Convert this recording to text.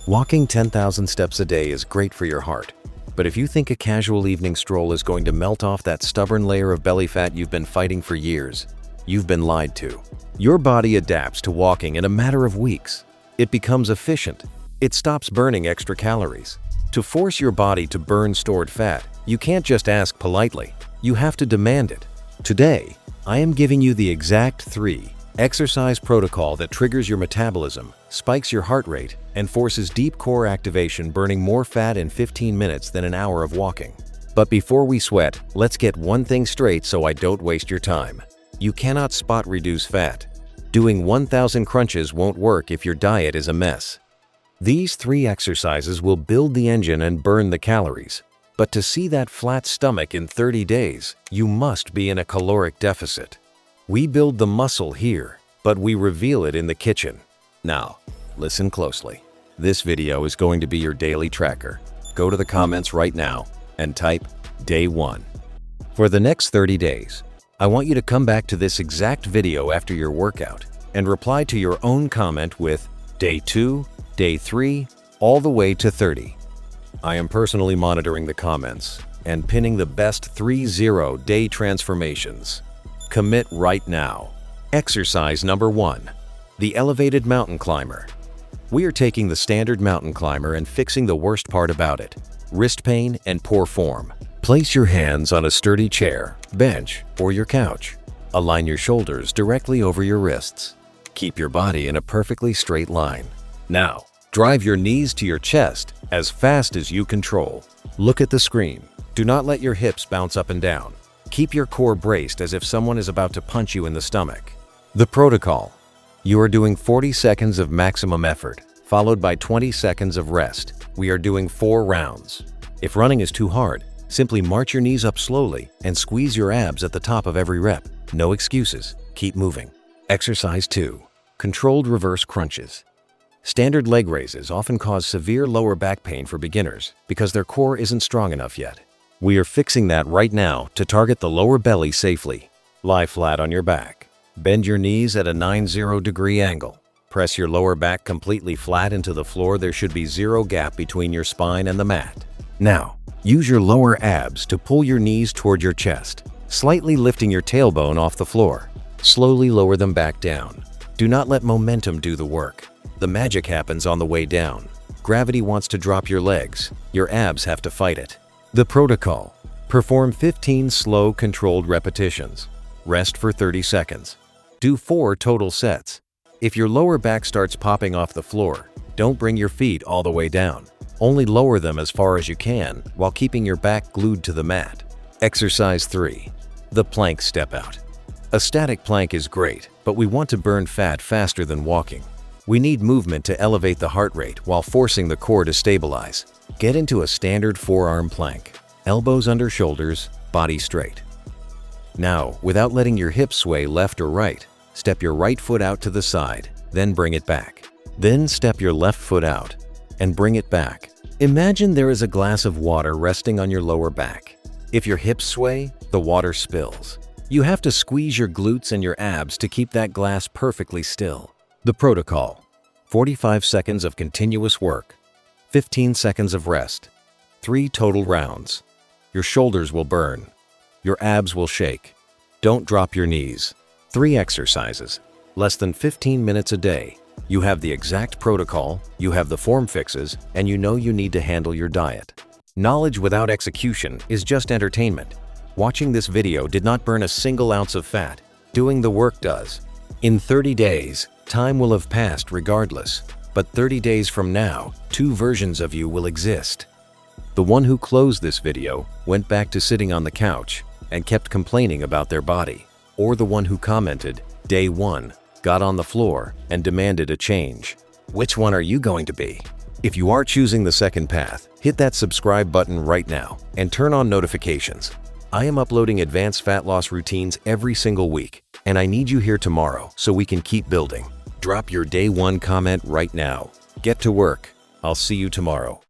Walking 10,000 steps a day is great for your heart, but if you think a casual evening stroll is going to melt off that stubborn layer of belly fat you've been fighting for years, you've been lied to. Your body adapts to walking in a matter of weeks. It becomes efficient. It stops burning extra calories. To force your body to burn stored fat, you can't just ask politely. You have to demand it. Today, I am giving you the exact 3 exercise protocol that triggers your metabolism, spikes your heart rate, and forces deep core activation, burning more fat in 15 minutes than an hour of walking. But before we sweat, let's get one thing straight so I don't waste your time. You cannot spot reduce fat. Doing 1,000 crunches won't work if your diet is a mess. These 3 exercises will build the engine and burn the calories. But to see that flat stomach in 30 days, you must be in a caloric deficit. We build the muscle here, but we reveal it in the kitchen. Now, listen closely. This video is going to be your daily tracker. Go to the comments right now and type Day 1. For the next 30 days, I want you to come back to this exact video after your workout and reply to your own comment with Day 2, Day 3, all the way to 30. I am personally monitoring the comments and pinning the best 3 0-day transformations. Commit right now. Exercise number 1. The elevated mountain climber. We are taking the standard mountain climber and fixing the worst part about it: wrist pain and poor form. Place your hands on a sturdy chair, bench, or your couch. Align your shoulders directly over your wrists. Keep your body in a perfectly straight line. Now, drive your knees to your chest as fast as you control. Look at the screen. Do not let your hips bounce up and down. Keep your core braced as if someone is about to punch you in the stomach. The protocol. You are doing 40 seconds of maximum effort, followed by 20 seconds of rest. We are doing 4 rounds. If running is too hard, simply march your knees up slowly and squeeze your abs at the top of every rep. No excuses. Keep moving. Exercise 2. Controlled reverse crunches. Standard leg raises often cause severe lower back pain for beginners because their core isn't strong enough yet. We are fixing that right now to target the lower belly safely. Lie flat on your back. Bend your knees at a 90-degree angle. Press your lower back completely flat into the floor. There should be 0 gap between your spine and the mat. Now, use your lower abs to pull your knees toward your chest, slightly lifting your tailbone off the floor. Slowly lower them back down. Do not let momentum do the work. The magic happens on the way down. Gravity wants to drop your legs. Your abs have to fight it. The protocol. Perform 15 slow, controlled repetitions. Rest for 30 seconds. Do 4 total sets. If your lower back starts popping off the floor, don't bring your feet all the way down. Only lower them as far as you can while keeping your back glued to the mat. Exercise 3. The plank step out. A static plank is great, but we want to burn fat faster than walking. We need movement to elevate the heart rate while forcing the core to stabilize. Get into a standard forearm plank. Elbows under shoulders, body straight. Now, without letting your hips sway left or right, step your right foot out to the side, then bring it back. Then step your left foot out and bring it back. Imagine there is a glass of water resting on your lower back. If your hips sway, the water spills. You have to squeeze your glutes and your abs to keep that glass perfectly still. The protocol. 45 seconds of continuous work. 15 seconds of rest. 3 total rounds. Your shoulders will burn. Your abs will shake. Don't drop your knees. 3 exercises. Less than 15 minutes a day. You have the exact protocol, you have the form fixes, and you know you need to handle your diet. Knowledge without execution is just entertainment. Watching this video did not burn a single ounce of fat. Doing the work does. In 30 days, time will have passed regardless. But 30 days from now, 2 versions of you will exist. The one who closed this video went back to sitting on the couch and kept complaining about their body. Or the one who commented, Day 1, got on the floor and demanded a change. Which one are you going to be? If you are choosing the second path, hit that subscribe button right now and turn on notifications. I am uploading advanced fat loss routines every single week, and I need you here tomorrow so we can keep building. Drop your Day 1 comment right now. Get to work. I'll see you tomorrow.